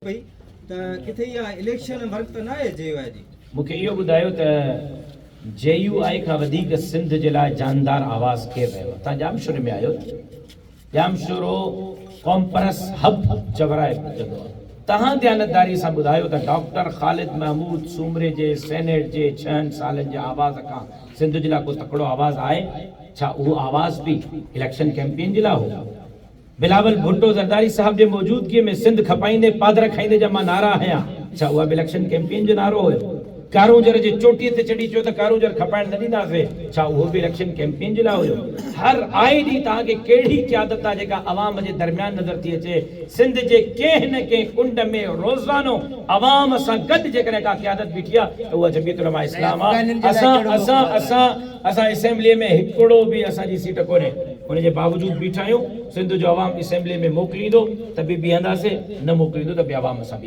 भई त किथे या इलेक्शन वर्क त ना आहे जेयूआई जी मूंखे इहो ॿुधायो त JUI खां वधीक सिंध जे लाइ जानदार आवाज़ केरु रहियो तव्हां जामशोर में आहियो जामशोरो कॉम्प्रेस हब चवराए जॻह तव्हां ध्यानदारी सां ॿुधायो त डॉक्टर ख़ालिद महमूद सूमरे जे सेनेट जे 6 सालनि जे आवाज़ खां सिंध जे लाइ को तकिड़ो आवाज़ आहे छा उहो आवाज़ बि इलेक्शन कैंपेन जे लाइ हो बिलावल भुट्टो ज़रदारी साहब जे मौजूदगी में सिंध खपाईंदे पादर खाईंदे जा मां नारा हयां छा उहा बि इलेक्शन कैंपेन जो नारो हुयो कारूंजर जे चोटीअ ते चढ़ी चयो त कारूंजर खपाइण न ॾींदासीं छा उहो बि इलेक्शन कैंपेन जे लाइ हुयो हर आए ॾींहुं तव्हांखे कहिड़ी क़यादत आहे जेका अवाम जे दरमियान नज़र थी अचे सिंध जे कंहिं न कंहिं कुंड में रोज़ानो अवाम सां गॾु जेकॾहिं का क़यादत बीठी आहे त उहा जमीयत उलमा इस्लाम आहे असां असेंबली में हिकिड़ो बि असांजी सीट कोन्हे उनजे बावजूद बीठा आहियूं सिंध जो अवाम असेंबली में मोकिलींदो त बि बीहंदासीं न मोकिलींदो त बि अवाम सां